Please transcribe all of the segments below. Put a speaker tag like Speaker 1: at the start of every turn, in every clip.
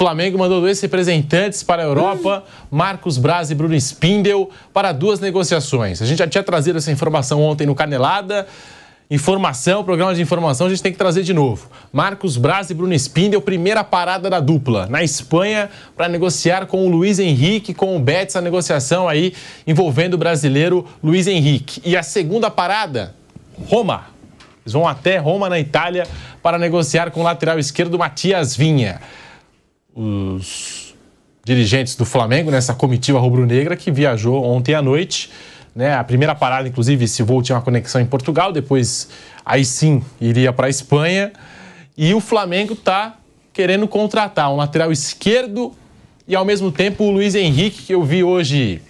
Speaker 1: Flamengo mandou 2 representantes para a Europa, Marcos Braz e Bruno Spindel, para 2 negociações. A gente já tinha trazido essa informação ontem no Canelada. Programa de informação, a gente tem que trazer de novo. Marcos Braz e Bruno Spindel, primeira parada da dupla na Espanha para negociar com o Luiz Henrique, com o Betis, a negociação aí envolvendo o brasileiro Luiz Henrique. E a segunda parada, Roma. Eles vão até Roma, na Itália, para negociar com o lateral esquerdo Matias Vinha. Os dirigentes do Flamengo, nessa comitiva rubro-negra que viajou ontem à noite, né? A primeira parada, inclusive, esse voo tinha uma conexão em Portugal, depois aí sim iria para a Espanha. E o Flamengo está querendo contratar um lateral esquerdo e, ao mesmo tempo, o Luiz Henrique, que eu vi hoje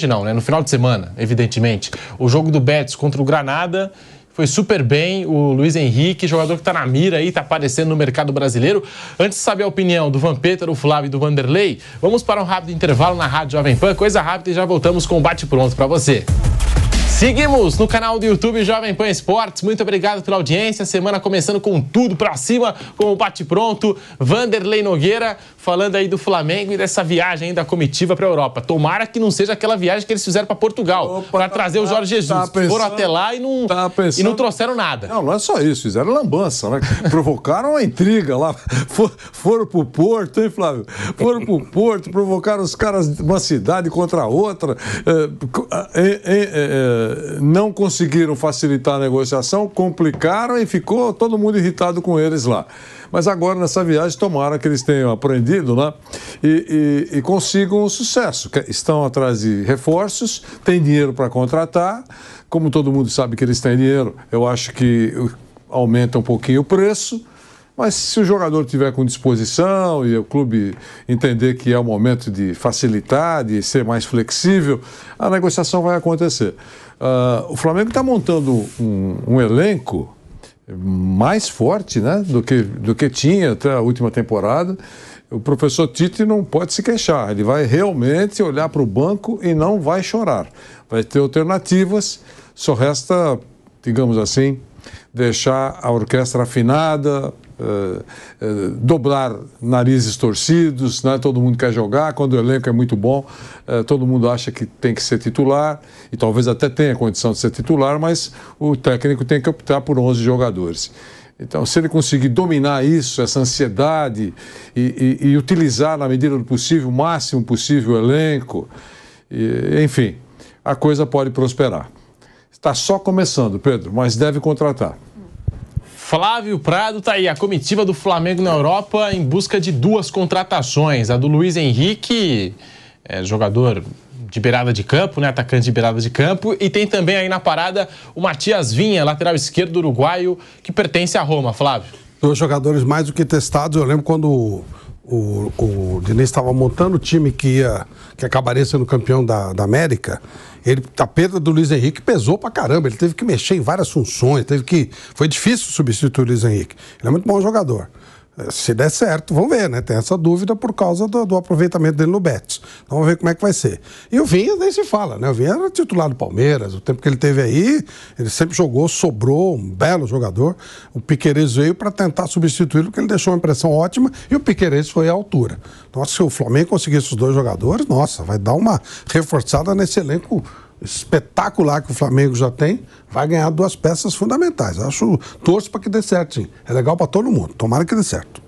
Speaker 1: não, né? No final de semana, evidentemente, o jogo do Betis contra o Granada. Foi super bem, o Luiz Henrique, jogador que está na mira aí, está aparecendo no mercado brasileiro. Antes de saber a opinião do Vampeta, do Flávio e do Vanderlei, vamos para um rápido intervalo na Rádio Jovem Pan, coisa rápida, e já voltamos com o bate-pronto para você. Seguimos no canal do YouTube Jovem Pan Esportes. Muito obrigado pela audiência. Semana começando com tudo pra cima, com o bate-pronto. Vanderlei Nogueira falando aí do Flamengo e dessa viagem aí da comitiva pra Europa. Tomara que não seja aquela viagem que eles fizeram pra Portugal, pra trazer o Jorge Jesus. Foram até lá e não trouxeram nada.
Speaker 2: Não é só isso. Fizeram lambança, né? Provocaram uma intriga lá. Foram pro Porto, hein, Flávio? Foram pro Porto, provocaram os caras de uma cidade contra a outra. Não conseguiram facilitar a negociação, complicaram e ficou todo mundo irritado com eles lá. Mas agora, nessa viagem, tomara que eles tenham aprendido, né? E consigam um sucesso. Estão atrás de reforços, têm dinheiro para contratar. Como todo mundo sabe que eles têm dinheiro, eu acho que aumenta um pouquinho o preço. Mas se o jogador tiver com disposição e o clube entender que é o momento de facilitar, de ser mais flexível, a negociação vai acontecer. O Flamengo está montando um elenco mais forte, né, do que tinha até a última temporada. O professor Tite não pode se queixar. Ele vai realmente olhar para o banco e não vai chorar. Vai ter alternativas, só resta, digamos assim, deixar a orquestra afinada, dobrar narizes torcidos, né? Todo mundo quer jogar, quando o elenco é muito bom, todo mundo acha que tem que ser titular, e talvez até tenha condição de ser titular, mas o técnico tem que optar por 11 jogadores. Então, se ele conseguir dominar isso, essa ansiedade, e utilizar, na medida do possível, o máximo possível o elenco, enfim, a coisa pode prosperar. Está só começando, Pedro, mas deve contratar.
Speaker 1: Flávio Prado tá aí, a comitiva do Flamengo na Europa em busca de 2 contratações. A do Luiz Henrique, jogador de beirada de campo, né? Atacante de beirada de campo. E tem também aí na parada o Matias Vinha, lateral esquerdo uruguaio, que pertence à Roma, Flávio. 2 jogadores mais do que testados. Eu lembro quando o Diniz estava montando o time que acabaria sendo campeão da América. A perda do Luiz Henrique pesou pra caramba, ele teve que mexer em várias funções, foi difícil substituir o Luiz Henrique. Ele é muito bom jogador. Se der certo, vamos ver, né? Tem essa dúvida por causa do aproveitamento dele no Betis. Então vamos ver como é que vai ser. E o Vinha nem se fala, né? O Vinha era titular do Palmeiras, o tempo que ele teve aí, ele sempre jogou, sobrou, um belo jogador. O Piquerez veio para tentar substituí-lo, porque ele deixou uma impressão ótima e o Piquerez foi à altura. Então, se o Flamengo conseguisse os 2 jogadores, nossa, vai dar uma reforçada nesse elenco espetacular que o Flamengo já tem, vai ganhar 2 peças fundamentais. Torço para que dê certo, sim. É legal para todo mundo. Tomara que dê certo.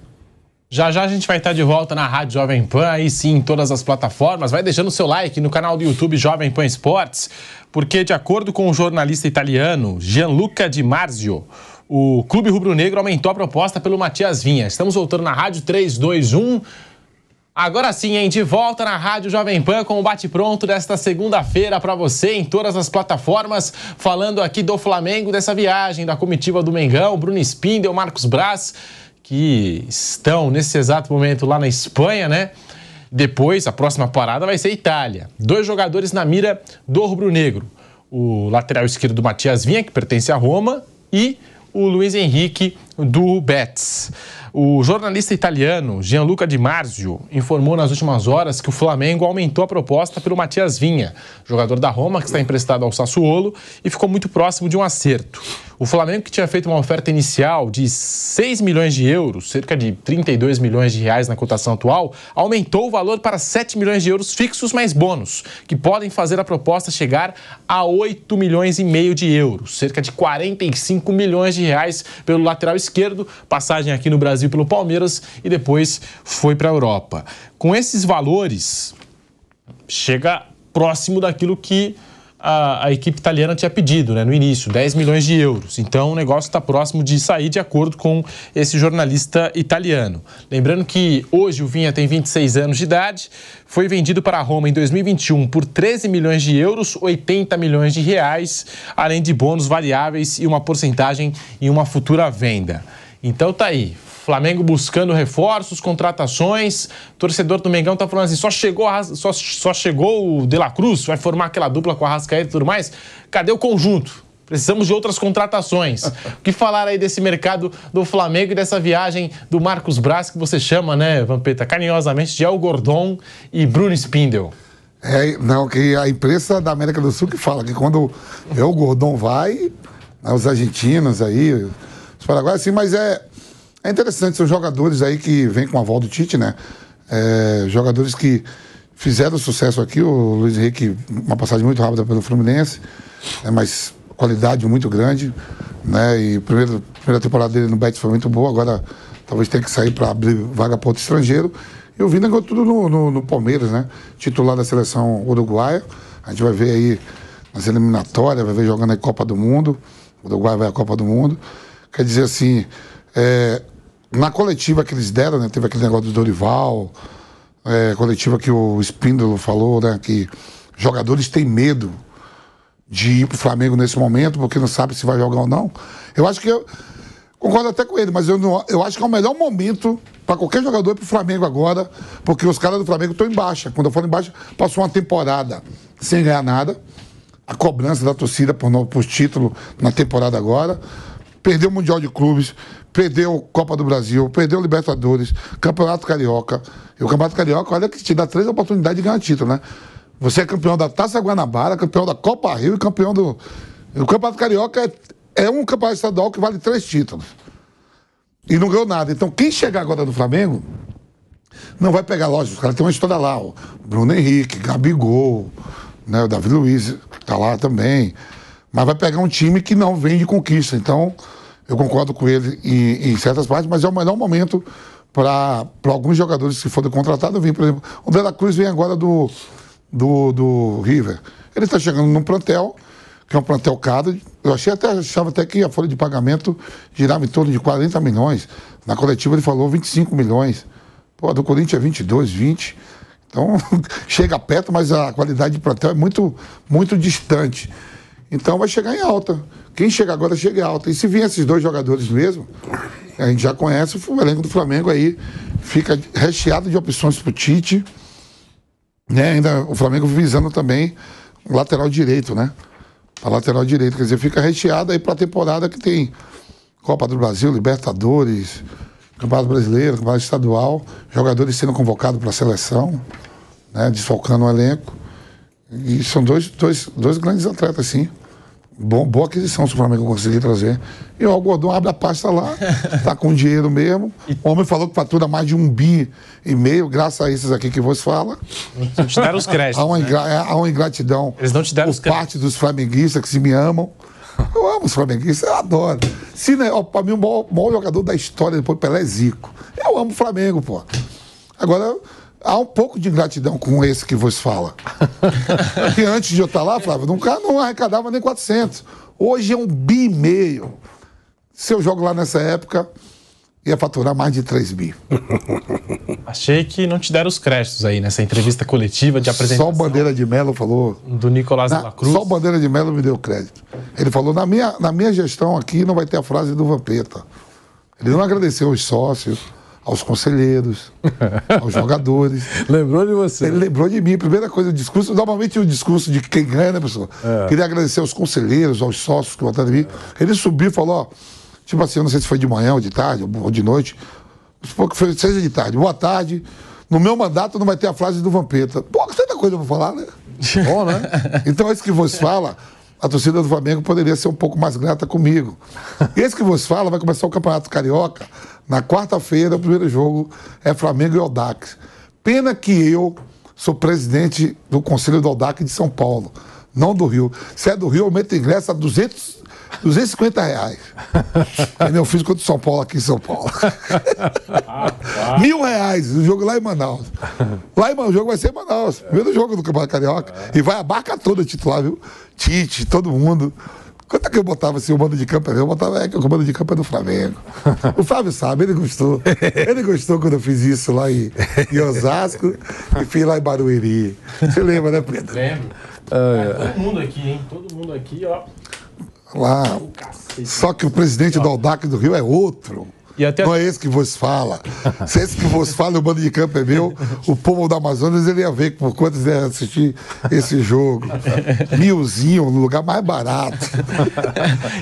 Speaker 1: Já a gente vai estar de volta na Rádio Jovem Pan, aí sim, em todas as plataformas. Vai deixando o seu like no canal do YouTube Jovem Pan Esportes, porque, de acordo com o jornalista italiano Gianluca Di Marzio, o Clube Rubro-Negro aumentou a proposta pelo Matias Vinha. Estamos voltando na Rádio 3, 2, 1... Agora sim, hein? De volta na Rádio Jovem Pan com o bate-pronto desta segunda-feira para você em todas as plataformas, falando aqui do Flamengo, dessa viagem da comitiva do Mengão, Bruno Spindel, Marcos Braz, que estão nesse exato momento lá na Espanha, né? Depois, a próxima parada vai ser Itália. 2 jogadores na mira do rubro-negro. O lateral esquerdo Matias Vinha, que pertence à Roma, e o Luiz Henrique do Betis. O jornalista italiano Gianluca Di Marzio informou nas últimas horas que o Flamengo aumentou a proposta pelo Matias Vinha, jogador da Roma que está emprestado ao Sassuolo e ficou muito próximo de um acerto. O Flamengo, que tinha feito uma oferta inicial de 6 milhões de euros, cerca de 32 milhões de reais na cotação atual, aumentou o valor para 7 milhões de euros fixos mais bônus, que podem fazer a proposta chegar a 8 milhões e meio de euros, cerca de 45 milhões de reais pelo lateral esquerdo, passagem aqui no Brasil pelo Palmeiras e depois foi para a Europa. Com esses valores, chega próximo daquilo que a equipe italiana tinha pedido, né, no início, 10 milhões de euros. Então o negócio está próximo de sair, de acordo com esse jornalista italiano. Lembrando que hoje o Vinha tem 26 anos de idade, foi vendido para a Roma em 2021 por 13 milhões de euros, 80 milhões de reais, além de bônus variáveis e uma porcentagem em uma futura venda. Então tá aí, Flamengo buscando reforços, contratações. O torcedor do Mengão tá falando assim, só chegou o De La Cruz, vai formar aquela dupla com a Arrascaeta e tudo mais. Cadê o conjunto? Precisamos de outras contratações. O que falar aí desse mercado do Flamengo e dessa viagem do Marcos Braz, que você chama, né, Vampeta, carinhosamente, de El Gordon e Bruno Spindel?
Speaker 3: Não, que a imprensa da América do Sul que fala que quando El Gordon vai, os argentinos aí, os paraguaios, assim, mas é interessante, são jogadores aí que vêm com a aval do Tite, né? Jogadores que fizeram sucesso aqui, o Luiz Henrique, uma passagem muito rápida pelo Fluminense, mas qualidade muito grande, né? E a primeira temporada dele no Betis foi muito boa, agora talvez tenha que sair para abrir vaga para outro estrangeiro. E o Vina ganhou tudo no Palmeiras, né? Titular da seleção uruguaia. A gente vai ver aí nas eliminatórias, vai ver jogando aí Copa do Mundo. O Uruguai vai à Copa do Mundo. Quer dizer assim, na coletiva que eles deram, né? Teve aquele negócio do Dorival, coletiva que o Spindler falou, né? Que jogadores têm medo de ir pro Flamengo nesse momento, porque não sabe se vai jogar ou não. Eu acho que eu concordo até com ele, mas eu acho que é o melhor momento para qualquer jogador ir pro Flamengo agora, porque os caras do Flamengo estão em baixa. Quando eu falo em baixa, passou uma temporada sem ganhar nada, a cobrança da torcida por título na temporada agora, perdeu o Mundial de Clubes, perdeu Copa do Brasil, perdeu Libertadores, Campeonato Carioca. E o Campeonato Carioca, olha que te dá 3 oportunidades de ganhar título, né? Você é campeão da Taça Guanabara, campeão da Copa Rio e campeão do... O Campeonato Carioca é um campeonato estadual que vale 3 títulos. E não ganhou nada. Então, quem chegar agora no Flamengo não vai pegar, lógico, os caras têm uma história lá, o Bruno Henrique, Gabigol, né, o Davi Luiz, que tá lá também. Mas vai pegar um time que não vem de conquista. Então, eu concordo com ele em certas partes, mas é o melhor momento para alguns jogadores que forem contratados. Por exemplo, o De La Cruz vem agora do River. Ele está chegando num plantel, que é um plantel caro. Eu achava até que a folha de pagamento girava em torno de 40 milhões. Na coletiva ele falou 25 milhões. Pô, a do Corinthians é 22, 20. Então, chega perto, mas a qualidade de plantel é muito, muito distante. Então vai chegar em alta. Quem chega agora chega em alta. E se vier esses 2 jogadores mesmo, a gente já conhece, o elenco do Flamengo aí fica recheado de opções pro Tite, né? Ainda o Flamengo visando também o lateral direito, né? A lateral direito, quer dizer, fica recheado aí pra temporada que tem Copa do Brasil, Libertadores, Campeonato Brasileiro, Campeonato Estadual, jogadores sendo convocados para a seleção, né? Desfalcando o elenco. E são dois grandes atletas, sim. Boa aquisição se o Flamengo conseguir trazer. E o Algodão abre a pasta lá, tá com dinheiro mesmo. O homem falou que fatura mais de 1,5 bi, graças a esses aqui que você fala.
Speaker 1: Não te deram os créditos.
Speaker 3: Há uma ingratidão.
Speaker 1: Eles não te deram os créditos.
Speaker 3: Por parte dos flamenguistas que se me amam. Eu amo os flamenguistas, eu adoro. Pra mim, o maior jogador da história depois do Pelé é Zico. Eu amo o Flamengo, pô. Agora, há um pouco de ingratidão com esse que você fala. Porque antes de eu estar lá, Flávio, um cara não arrecadava nem 400. Hoje é 1,5 bi. Se eu jogo lá nessa época, ia faturar mais de 3 bi.
Speaker 1: Achei que não te deram os créditos aí nessa entrevista coletiva de apresentação.
Speaker 3: Só o Bandeira de Melo falou...
Speaker 1: Do Nicolás de la Cruz.
Speaker 3: Só o Bandeira de Melo me deu crédito. Ele falou, na minha gestão aqui não vai ter a frase do Vampeta. Ele não agradeceu aos sócios, aos conselheiros, aos jogadores.
Speaker 2: Lembrou de você?
Speaker 3: Ele lembrou de mim. Primeira coisa, o discurso, normalmente o discurso de quem ganha, né, pessoal? Queria agradecer aos conselheiros, aos sócios que votaram em mim. Ele subiu e falou, ó, tipo assim, eu não sei se foi de manhã ou de tarde, ou de noite, seja de tarde, boa tarde, no meu mandato não vai ter a frase do Vampeta. Pô, tanta coisa pra falar, né? Bom, né? Então, isso que você fala, a torcida do Flamengo poderia ser um pouco mais grata comigo. Esse que vos fala vai começar o Campeonato Carioca na quarta-feira, o primeiro jogo é Flamengo e Audax. Pena que eu sou presidente do Conselho do Audax de São Paulo, não do Rio. Se é do Rio, aumenta o ingresso a R$250. Aí meu filho contra o São Paulo aqui em São Paulo. R$1.000 o jogo lá em Manaus. O jogo vai ser em Manaus. Primeiro jogo do Campeonato Carioca. E vai a barca toda titular, viu? Tite, todo mundo. Quanto é que eu botava assim, o mando de campo? Eu botava que o mando de campo é do Flamengo. O Flávio sabe, ele gostou. Ele gostou quando eu fiz isso lá em Osasco e fiz lá em Barueri. Você lembra, né, Pedro?
Speaker 1: Lembro. Todo mundo aqui, hein? Todo mundo aqui, ó.
Speaker 3: Lá. Só que o presidente do Audax do Rio é outro.
Speaker 1: E até...
Speaker 3: Não é esse que vos fala. Se esse que vos fala, o mando de campo é meu, o povo do Amazonas, ele ia ver por quantos ia assistir esse jogo. 1.000 no lugar mais barato.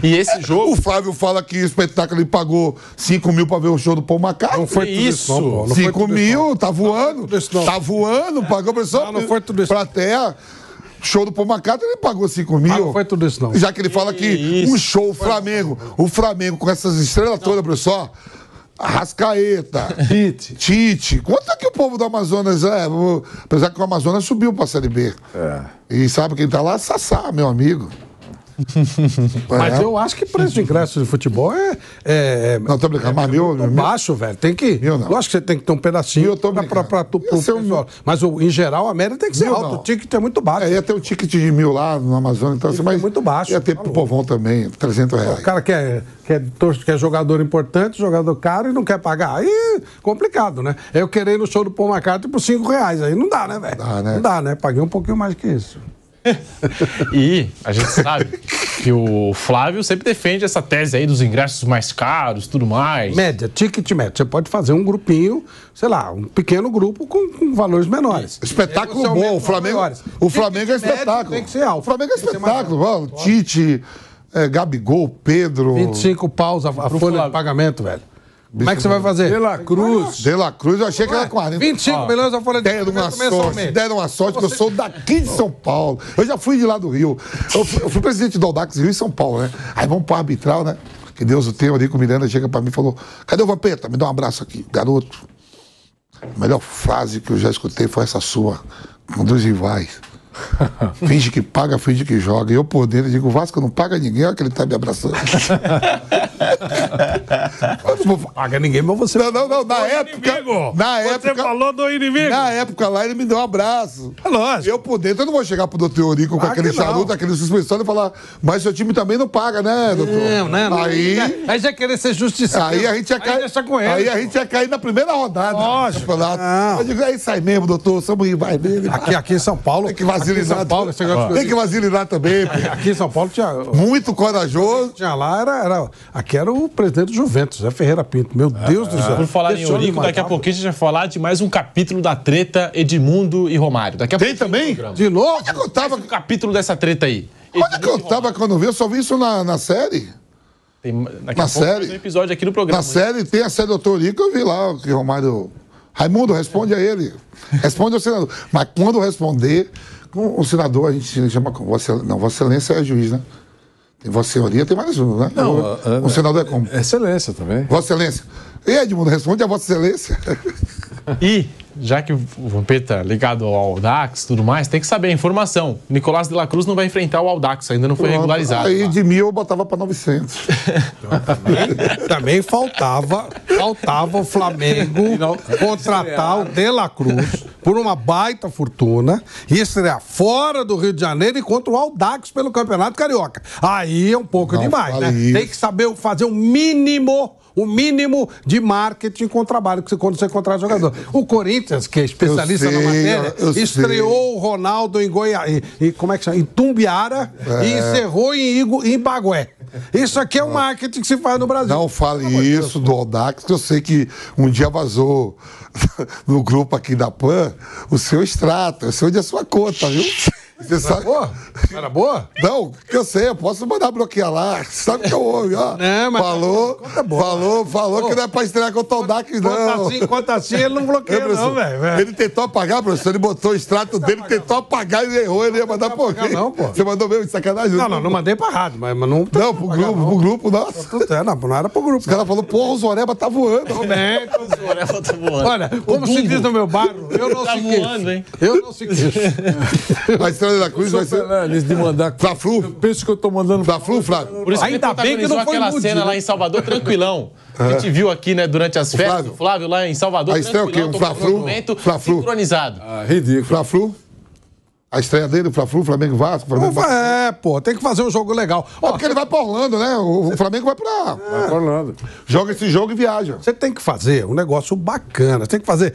Speaker 1: E esse jogo...
Speaker 3: O Flávio fala que o espetáculo ele pagou 5.000 para ver o show do Paul McCartney.
Speaker 2: Não foi tudo isso, não, pô.
Speaker 3: 5.000, tá voando. Tá voando, pagou pra pessoa.
Speaker 2: Não foi tudo isso.
Speaker 3: Plateia. Show do Paul McCartney, ele pagou 5.000.
Speaker 2: Não foi tudo isso, não.
Speaker 3: Já que ele fala que um show, o Flamengo com essas estrelas todas, pessoal, Arrascaeta, Tite. Quanto é que o povo do Amazonas é? Apesar que o Amazonas subiu pra Série B. E sabe quem tá lá? Sassá, meu amigo.
Speaker 2: Mas eu acho que preço de ingresso de futebol
Speaker 3: Não, tô brincando, mas meu
Speaker 2: baixo, velho. Tem que. Lógico que você tem que ter um pedacinho pra tu pessoal. Mas em geral, a média tem que ser alto. O ticket é muito baixo.
Speaker 3: Ia ter um ticket de 1.000 lá no Amazonas, então assim, mas
Speaker 2: muito baixo.
Speaker 3: Ia ter pro povão também, R$300.
Speaker 2: O cara quer jogador importante, jogador caro e não quer pagar. Aí complicado, né? Eu querer ir no show do Paul McCartney por R$5. Aí não dá, né, velho? Não dá, né? Paguei um pouquinho mais que isso.
Speaker 1: E a gente sabe que o Flávio sempre defende essa tese aí dos ingressos mais caros, tudo mais.
Speaker 2: Média, ticket média. Você pode fazer um grupinho, sei lá, um pequeno grupo com valores menores.
Speaker 3: Espetáculo bom. O Flamengo é espetáculo.
Speaker 2: Tem que ser alto.
Speaker 3: O Flamengo é espetáculo. Tite, Gabigol, Pedro.
Speaker 2: 25 paus a folha de pagamento, velho. Como é que você vai fazer?
Speaker 3: De La Cruz, eu achei que era 40.
Speaker 2: 25 milhões a folha de pagamento.
Speaker 3: Deram uma sorte, porque eu sou daqui de São Paulo. Eu já fui de lá do Rio. Eu fui presidente do Audax Rio e São Paulo, né? Aí vamos pro arbitral, né? Que Deus o tenha, ali com o Miranda chega pra mim e falou: cadê o Vampeta? Me dá um abraço aqui. Garoto, a melhor frase que eu já escutei foi essa sua, com dois rivais. Finge que paga, finge que joga. E eu por dentro digo: o Vasco não paga ninguém, olha que ele tá me abraçando.
Speaker 2: Paga ninguém, mas você.
Speaker 3: Não, na época.
Speaker 2: Você falou do inimigo.
Speaker 3: Na época lá ele me deu um abraço.
Speaker 2: É lógico.
Speaker 3: Eu por dentro, eu não vou chegar pro doutor Eurico com aquele charuto, aquele suspensório e falar: mas seu time também não paga, né, doutor?
Speaker 2: Não.
Speaker 3: Aí
Speaker 2: já querer ser justiça.
Speaker 3: Aí a gente ia cair. Aí a gente ia cair na primeira rodada.
Speaker 2: Lógico.
Speaker 3: Eu digo: aí sai mesmo, doutor, somos rivais dele.
Speaker 2: Aqui em São Paulo.
Speaker 3: Tem que vacilar. Tem que vacilar também.
Speaker 2: Aqui em São Paulo tinha.
Speaker 3: Muito corajoso.
Speaker 2: Tinha lá, aqui era o presidente do Juventus, Zé Ferreira Pinto. Meu Deus do céu.
Speaker 1: Por falar em Eurico, daqui a pouquinho a gente vai falar de mais um capítulo da treta Edmundo e Romário. Daqui a
Speaker 3: Tem também?
Speaker 2: De novo?
Speaker 3: Onde é que eu tava?
Speaker 1: Um capítulo dessa treta aí.
Speaker 3: Onde é que eu tava quando eu vi? Eu só vi isso na série.
Speaker 1: Na série. Tem um episódio aqui no programa.
Speaker 3: Na série, tem a série do Dr. Eurico, eu vi lá que Romário... Raimundo, responde a ele. Responde ao senador. Mas quando responder, com o senador a gente chama... Vossa Excelência é juiz, né? Tem Vossa Senhoria, tem mais um, né?
Speaker 2: Não,
Speaker 3: o senador é como?
Speaker 2: Excelência também.
Speaker 3: Vossa Excelência. E Edmundo, responde a Vossa Excelência.
Speaker 1: E, já que o Vampeta ligado ao Audax e tudo mais, tem que saber a informação. Nicolás de la Cruz não vai enfrentar o Audax, ainda não foi regularizado.
Speaker 3: Aí de 1.000 eu botava para 900.
Speaker 2: Também faltava o Flamengo contratar o De La Cruz por uma baita fortuna e estrear fora do Rio de Janeiro e contra o Audax pelo Campeonato Carioca. Aí é um pouco demais, né?
Speaker 3: Isso.
Speaker 2: Tem que saber fazer o mínimo de marketing com o trabalho quando você contrata jogador. O Corinthians, que é especialista na matéria, estreou o Ronaldo em como é que chama? Em Tumbiara e encerrou em Bagué. Isso aqui é o marketing que se faz no Brasil.
Speaker 3: Não fale isso do Audax, que eu sei que um dia vazou no grupo aqui da PAN o seu extrato, eu sei onde é a sua conta, viu? Você sabe...
Speaker 4: Era boa?
Speaker 3: Não, que eu sei, eu posso mandar bloquear lá. Sabe que eu ouvi, ó.
Speaker 4: Não, mas
Speaker 3: Falou que não é pra estrear contra o Dax, não.
Speaker 4: Conta assim, ele não bloqueia, não, velho.
Speaker 3: Ele tentou apagar, professor, ele botou o extrato dele, tentou apagar e errou, ele ia mandar por quê?
Speaker 4: Não, pô.
Speaker 3: Você mandou mesmo de sacanagem?
Speaker 4: Não mandei pra rádio, mas não...
Speaker 3: Não, pro grupo, nossa.
Speaker 4: Não era pro grupo.
Speaker 3: Os caras falaram, porra, o Zoreba tá voando.
Speaker 4: Olha, como se diz no meu bairro, eu não
Speaker 1: Tá
Speaker 4: se
Speaker 1: voando, hein?
Speaker 4: Eu não se queixo.
Speaker 3: A Estrela da Cruz vai ser...
Speaker 2: Antes de mandar...
Speaker 3: Fla-Flu?
Speaker 2: Eu penso que eu tô mandando...
Speaker 3: Fla-Flu, Flávio?
Speaker 1: Por isso que
Speaker 4: Ainda
Speaker 1: ele
Speaker 4: bem que não
Speaker 1: protagonizou
Speaker 4: foi
Speaker 1: aquela
Speaker 4: nude,
Speaker 1: cena
Speaker 4: né?
Speaker 1: lá em Salvador tranquilão. A gente viu aqui, né, durante as festas. O Flávio lá em Salvador
Speaker 3: A estreia é o quê? Um
Speaker 1: tomando
Speaker 3: Fla-Flu?
Speaker 1: documento,
Speaker 3: Fla-Flu?
Speaker 1: sincronizado.
Speaker 2: Ah, ridículo.
Speaker 3: Fla-Flu? A estreia dele, o Fla-Flu, Flamengo e Vasco. Flamengo...
Speaker 4: Tem que fazer um jogo legal.
Speaker 3: Ó, porque ele vai pra Orlando, né? O Flamengo vai pra...
Speaker 2: Vai pra Orlando.
Speaker 3: Joga esse jogo e viaja.
Speaker 4: Você tem que fazer um negócio bacana. Tem que fazer...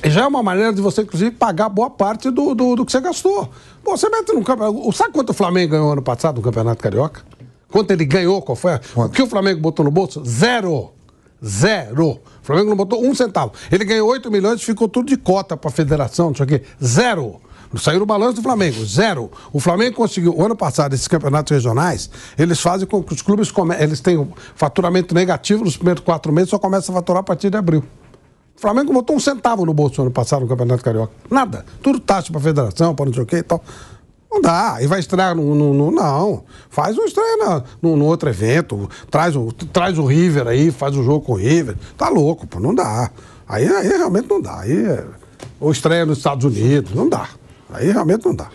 Speaker 4: Já é uma maneira de você, inclusive, pagar boa parte do que você gastou. Pô, você mete no campeonato... Sabe quanto o Flamengo ganhou ano passado no Campeonato Carioca? Quanto ele ganhou? Qual foi? O que o Flamengo botou no bolso? Zero. O Flamengo não botou um centavo. Ele ganhou 8 milhões e ficou tudo de cota pra federação, não sei o quê. Zero. Saiu no balanço do Flamengo, zero. O Flamengo conseguiu, o ano passado, esses campeonatos regionais, eles fazem com que os clubes eles tenham faturamento negativo nos primeiros 4 meses, só começa a faturar a partir de abril. O Flamengo botou um centavo no bolso ano passado no Campeonato Carioca. Nada. Tudo taxa pra federação, para não sei o quê e tal. Não dá. E vai estrear não. Faz uma estreia no outro evento. Traz o River aí, faz um jogo com o River. Tá louco, pô. Não dá. Aí realmente não dá. Ou estreia nos Estados Unidos. Não dá. Aí realmente não dá.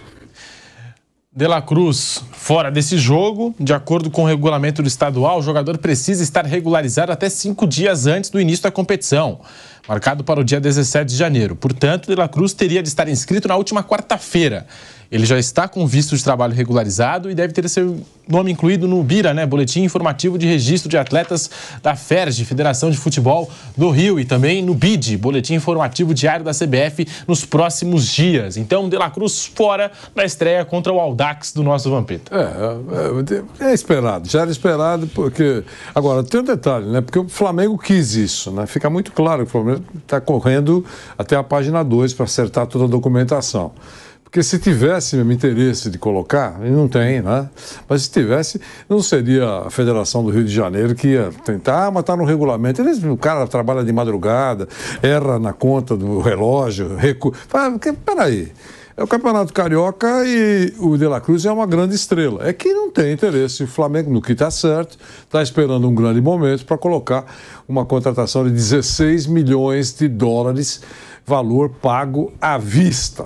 Speaker 1: De La Cruz, fora desse jogo, de acordo com o regulamento do estadual, o jogador precisa estar regularizado até 5 dias antes do início da competição, marcado para o dia 17 de janeiro. Portanto, De La Cruz teria de estar inscrito na última quarta-feira. Ele já está com visto de trabalho regularizado e deve ter seu nome incluído no BIRA, né? Boletim Informativo de Registro de Atletas da FERJ, Federação de Futebol do Rio, e também no BID, Boletim Informativo Diário da CBF, nos próximos dias. Então, De La Cruz fora da estreia contra o Audax do nosso Vampeta.
Speaker 2: É esperado, já era esperado, porque... Agora, tem um detalhe, né? Porque o Flamengo quis isso, né? Fica muito claro que o Flamengo está correndo até a página 2 para acertar toda a documentação. Porque se tivesse mesmo interesse de colocar, e não tem, né? Mas se tivesse, não seria a Federação do Rio de Janeiro que ia tentar, mas está no regulamento. O cara trabalha de madrugada, erra na conta do relógio, peraí. É o Campeonato Carioca e o De La Cruz é uma grande estrela. É que não tem interesse. O Flamengo, no que está certo, está esperando um grande momento para colocar uma contratação de 16 milhões de dólares, valor pago à vista.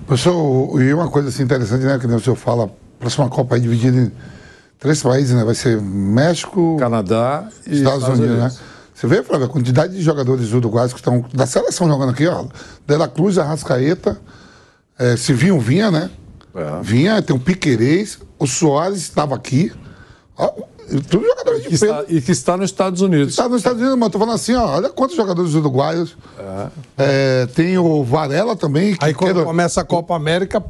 Speaker 3: Professor, e uma coisa assim interessante, né, que o senhor fala, a próxima Copa aí dividida em 3 países, né? Vai ser México,
Speaker 2: Canadá e
Speaker 3: Estados Unidos, né? Você vê, Flávio, a quantidade de jogadores uruguaios que estão da seleção jogando aqui, ó. De La Cruz, Arrascaeta, Silvinho vinha, né? Vinha, tem o Piquerez, o Soares estava aqui. Ó, tudo jogadores de peso.
Speaker 2: E que está nos Estados Unidos.
Speaker 3: Está nos Estados Unidos, mas eu tô falando assim, ó, olha quantos jogadores uruguaios. Tem o Varela também.
Speaker 4: Aí quando começa a Copa América,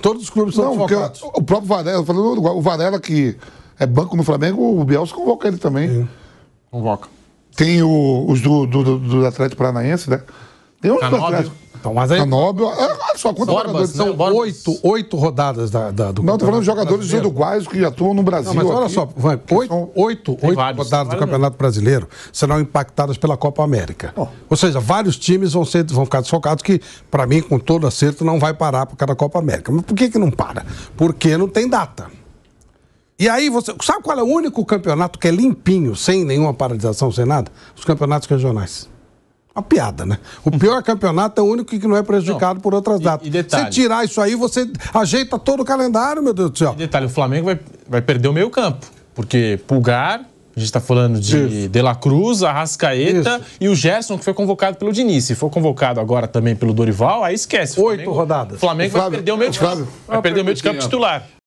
Speaker 4: todos os clubes são desfocados.
Speaker 3: O próprio Varela, falando do Uruguai, o Varela que é banco no Flamengo, o Bielsa convoca ele também.
Speaker 4: Sim.
Speaker 1: Convoca.
Speaker 3: Tem os do Atlético Paranaense, né? Tem uns do Atlético.
Speaker 4: Então, mas aí...
Speaker 3: Canóbio, olha só quantos jogadores.
Speaker 4: São 8 rodadas do
Speaker 3: Não, tô falando de jogadores uruguaios que atuam no Brasil.
Speaker 4: Não, mas olha só, 8 rodadas do Campeonato Brasileiro serão impactadas pela Copa América. Ou seja, vários times vão ficar desfocados que, para mim, com todo acerto, não vai parar por causa da Copa América. Mas por que não para? Porque não tem data. E aí, você sabe qual é o único campeonato que é limpinho, sem nenhuma paralisação, sem nada? Os campeonatos regionais. Uma piada, né? O pior campeonato é o único que não é prejudicado por outras datas.
Speaker 1: E detalhe,
Speaker 4: se tirar isso aí, você ajeita todo o calendário, meu Deus do céu.
Speaker 1: E detalhe, o Flamengo vai perder o meio campo. Porque Pulgar, a gente está falando de De La Cruz, Arrascaeta e o Gerson, que foi convocado pelo Diniz. Se for convocado agora também pelo Dorival, aí esquece.
Speaker 4: 8 rodadas.
Speaker 1: O Flamengo vai perder o meio de campo. Vai perder o meio de campo titular.